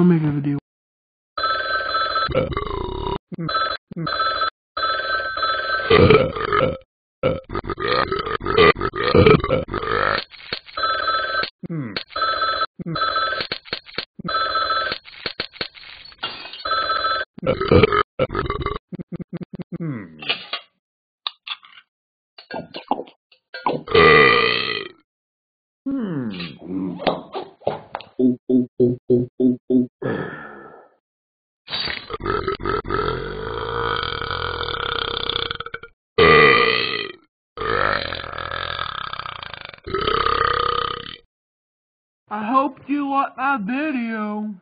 I'll make a video. I hope you like my video.